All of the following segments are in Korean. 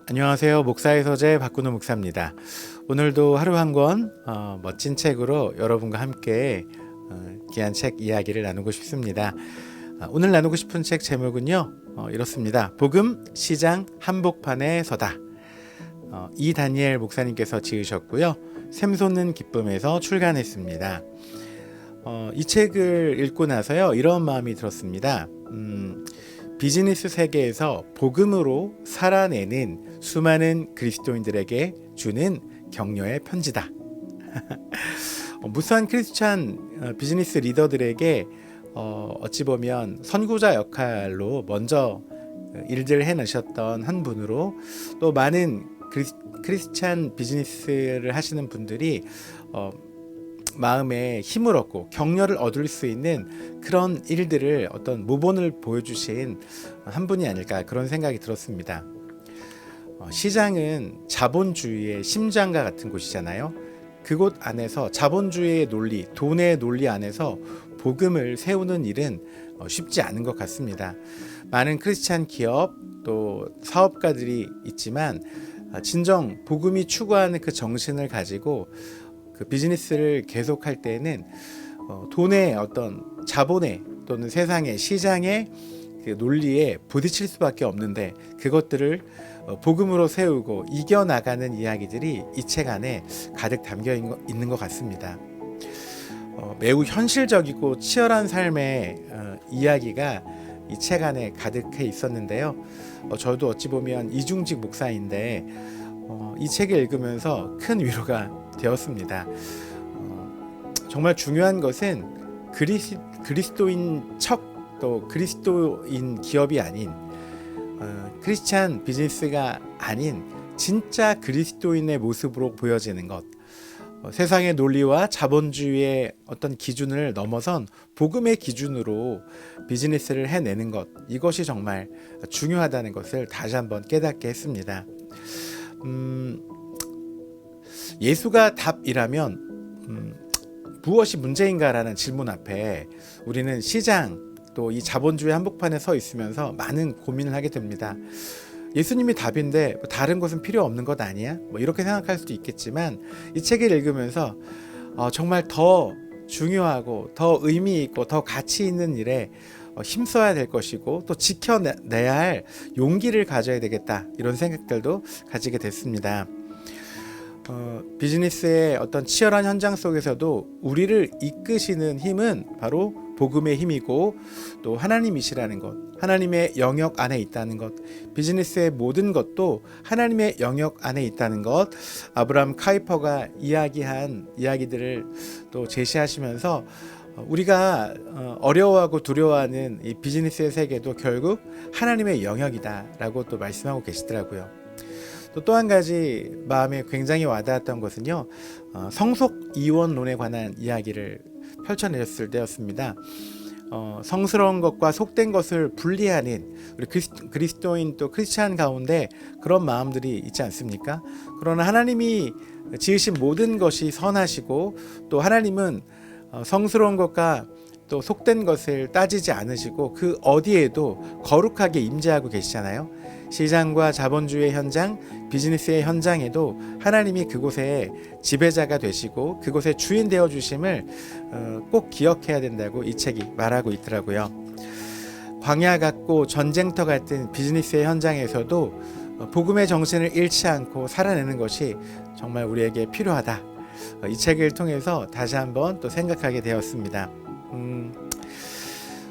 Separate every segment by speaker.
Speaker 1: 안녕하세요. 목사의 서재 박근호 목사입니다. 오늘도 하루 한 권 멋진 책으로 여러분과 함께 귀한 책 이야기를 나누고 싶습니다. 오늘 나누고 싶은 책 제목은요, 이렇습니다. 복음 시장 한복판에 서다. 이다니엘 목사님께서 지으셨고요. 샘솟는 기쁨에서 출간했습니다. 이 책을 읽고 나서요, 이런 마음이 들었습니다. 비즈니스 세계에서 복음으로 살아내는 수많은 그리스도인들에게 주는 격려의 편지다. 무수한 크리스찬 비즈니스 리더들에게 어찌 보면 선구자 역할로 먼저 일들을 해내셨던 한 분으로, 또 많은 크리스찬 비즈니스를 하시는 분들이 마음에 힘을 얻고 격려를 얻을 수 있는 그런 일들을 어떤 모본을 보여주신 한 분이 아닐까, 그런 생각이 들었습니다. 시장은 자본주의의 심장과 같은 곳이잖아요. 그곳 안에서 자본주의의 논리, 돈의 논리 안에서 복음을 세우는 일은 쉽지 않은 것 같습니다. 많은 크리스찬 기업 또 사업가들이 있지만 진정 복음이 추구하는 그 정신을 가지고 그 비즈니스를 계속할 때는 돈의 어떤 자본의 또는 세상의 시장의 그 논리에 부딪힐 수밖에 없는데, 그것들을 복음으로 세우고 이겨나가는 이야기들이 이 책 안에 가득 담겨 있는 것 같습니다. 매우 현실적이고 치열한 삶의 이야기가 이 책 안에 가득해 있었는데요. 저도 어찌 보면 이중직 목사인데 이 책을 읽으면서 큰 위로가 되었습니다. 정말 중요한 것은 그리스도인 척 또 그리스도인 기업이 아닌 크리스찬 비즈니스가 아닌 진짜 그리스도인의 모습으로 보여지는 것, 세상의 논리와 자본주의의 어떤 기준을 넘어선 복음의 기준으로 비즈니스를 해내는 것, 이것이 정말 중요하다는 것을 다시 한번 깨닫게 했습니다. 예수가 답이라면 무엇이 문제인가라는 질문 앞에 우리는 시장 또 이 자본주의 한복판에 서 있으면서 많은 고민을 하게 됩니다. 예수님이 답인데 다른 것은 필요 없는 것 아니야? 이렇게 생각할 수도 있겠지만, 이 책을 읽으면서 정말 더 중요하고 더 의미 있고 더 가치 있는 일에 힘써야 될 것이고, 또 지켜내야 할 용기를 가져야 되겠다, 이런 생각들도 가지게 됐습니다. 비즈니스의 어떤 치열한 현장 속에서도 우리를 이끄시는 힘은 바로 복음의 힘이고, 또 하나님이시라는 것, 하나님의 영역 안에 있다는 것, 비즈니스의 모든 것도 하나님의 영역 안에 있다는 것, 아브라함 카이퍼가 이야기한 이야기들을 또 제시하시면서 우리가 어려워하고 두려워하는 이 비즈니스의 세계도 결국 하나님의 영역이다라고 또 말씀하고 계시더라고요. 또 한 가지 마음에 굉장히 와닿았던 것은요, 성속 이원론에 관한 이야기를 펼쳐내셨을 때였습니다. 성스러운 것과 속된 것을 분리하는 우리 그리스도인 또 크리스찬 가운데 그런 마음들이 있지 않습니까? 그러나 하나님이 지으신 모든 것이 선하시고, 또 하나님은 성스러운 것과 또 속된 것을 따지지 않으시고 그 어디에도 거룩하게 임재하고 계시잖아요. 시장과 자본주의 현장, 비즈니스의 현장에도 하나님이 그곳에 지배자가 되시고 그곳에 주인 되어 주심을 꼭 기억해야 된다고 이 책이 말하고 있더라고요. 광야 같고 전쟁터 같은 비즈니스의 현장에서도 복음의 정신을 잃지 않고 살아내는 것이 정말 우리에게 필요하다. 이 책을 통해서 다시 한번 또 생각하게 되었습니다.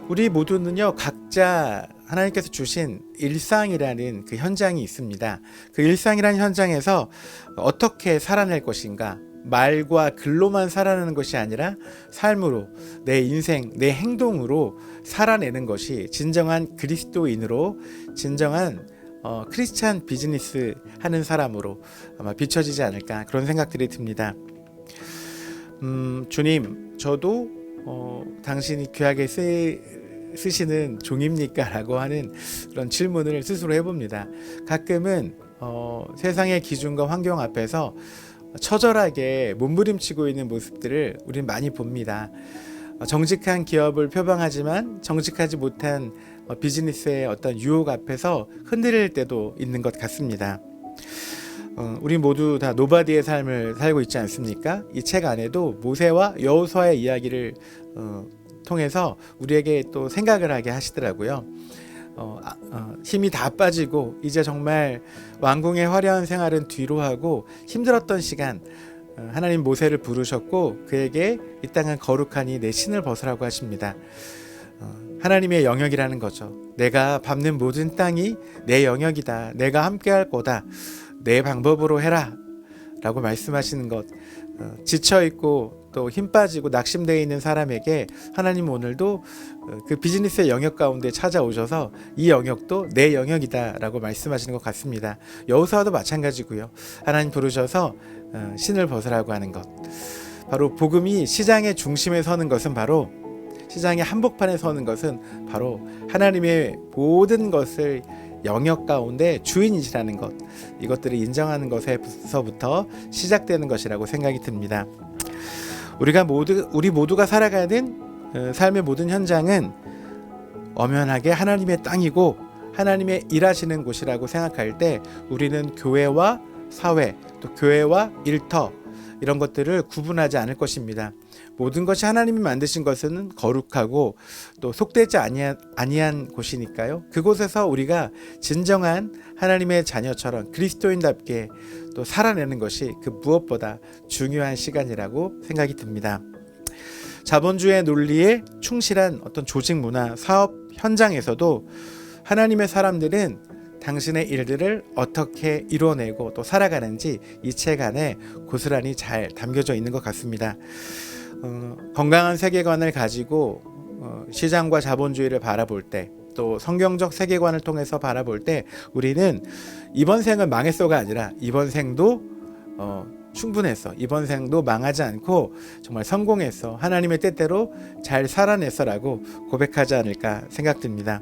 Speaker 1: 우리 모두는요, 각자 하나님께서 주신 일상이라는 그 현장이 있습니다. 그 일상이라는 현장에서 어떻게 살아낼 것인가, 말과 글로만 살아내는 것이 아니라 삶으로, 내 인생, 내 행동으로 살아내는 것이 진정한 그리스도인으로, 진정한 크리스찬 비즈니스 하는 사람으로 아마 비춰지지 않을까, 그런 생각들이 듭니다. 주님, 저도 당신이 귀하게 쓰시는 종입니까? 라고 하는 그런 질문을 스스로 해봅니다. 가끔은 세상의 기준과 환경 앞에서 처절하게 몸부림치고 있는 모습들을 우리는 많이 봅니다. 정직한 기업을 표방하지만 정직하지 못한 비즈니스의 어떤 유혹 앞에서 흔들릴 때도 있는 것 같습니다. 우리 모두 다 노바디의 삶을 살고 있지 않습니까? 이 책 안에도 모세와 여호수아의 이야기를 통해서 우리에게 또 생각을 하게 하시더라고요. 힘이 다 빠지고 이제 정말 왕궁의 화려한 생활은 뒤로 하고 힘들었던 시간, 하나님 모세를 부르셨고 그에게 이 땅은 거룩하니 내 신을 벗으라고 하십니다. 하나님의 영역이라는 거죠. 내가 밟는 모든 땅이 내 영역이다. 내가 함께할 거다. 내 방법으로 해라 라고 말씀하시는 것. 지쳐있고 또 힘 빠지고 낙심되어 있는 사람에게 하나님 오늘도 그 비즈니스의 영역 가운데 찾아오셔서 이 영역도 내 영역이다 라고 말씀하시는 것 같습니다. 여호수아도 마찬가지고요. 하나님 부르셔서 신을 벗으라고 하는 것. 바로 복음이 시장의 중심에 서는 것은 바로 시장의 한복판에 서는 것은 바로 하나님의 모든 것을 영역 가운데 주인이시라는 것, 이것들을 인정하는 것에서부터 시작되는 것이라고 생각이 듭니다. 우리 모두가 살아가는 삶의 모든 현장은 엄연하게 하나님의 땅이고 하나님의 일하시는 곳이라고 생각할 때 우리는 교회와 사회, 또 교회와 일터 이런 것들을 구분하지 않을 것입니다. 모든 것이 하나님이 만드신 것은 거룩하고 또 속되지 아니한 곳이니까요. 그곳에서 우리가 진정한 하나님의 자녀처럼 그리스도인답게 또 살아내는 것이 그 무엇보다 중요한 시간이라고 생각이 듭니다. 자본주의 논리에 충실한 어떤 조직 문화, 사업 현장에서도 하나님의 사람들은 당신의 일들을 어떻게 이뤄내고 또 살아가는지 이 책 안에 고스란히 잘 담겨져 있는 것 같습니다. 건강한 세계관을 가지고 시장과 자본주의를 바라볼 때, 또 성경적 세계관을 통해서 바라볼 때 우리는 이번 생은 망했어가 아니라 이번 생도 충분했어, 이번 생도 망하지 않고 정말 성공했어, 하나님의 뜻대로 잘 살아냈어라고 고백하지 않을까 생각됩니다.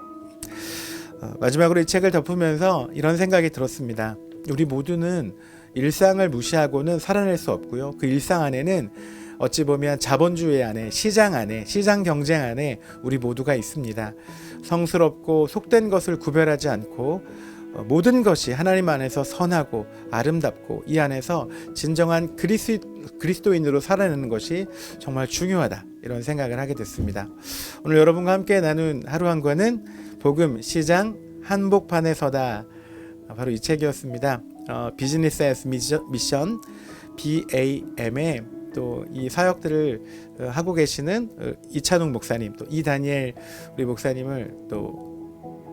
Speaker 1: 마지막으로 이 책을 덮으면서 이런 생각이 들었습니다. 우리 모두는 일상을 무시하고는 살아낼 수 없고요. 그 일상 안에는 어찌 보면 자본주의 안에, 시장 안에, 시장 경쟁 안에 우리 모두가 있습니다. 성스럽고 속된 것을 구별하지 않고 모든 것이 하나님 안에서 선하고 아름답고 이 안에서 진정한 그리스도인으로 살아내는 것이 정말 중요하다, 이런 생각을 하게 됐습니다. 오늘 여러분과 함께 나눈 하루 한 권은 복음 시장 한복판에 서다, 바로 이 책이었습니다. 비즈니스 애스 미션 BAM의 또 이 사역들을 하고 계시는 이찬웅 목사님, 또 이다니엘 우리 목사님을 또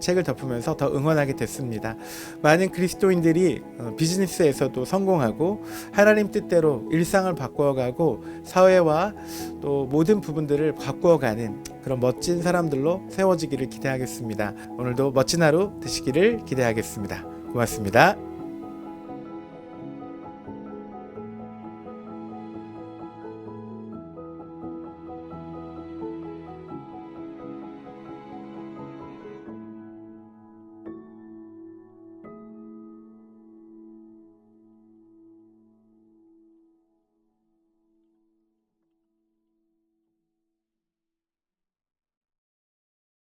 Speaker 1: 책을 덮으면서 더 응원하게 됐습니다. 많은 그리스도인들이 비즈니스에서도 성공하고 하나님 뜻대로 일상을 바꾸어가고 사회와 또 모든 부분들을 바꾸어가는 그런 멋진 사람들로 세워지기를 기대하겠습니다. 오늘도 멋진 하루 되시기를 기대하겠습니다. 고맙습니다.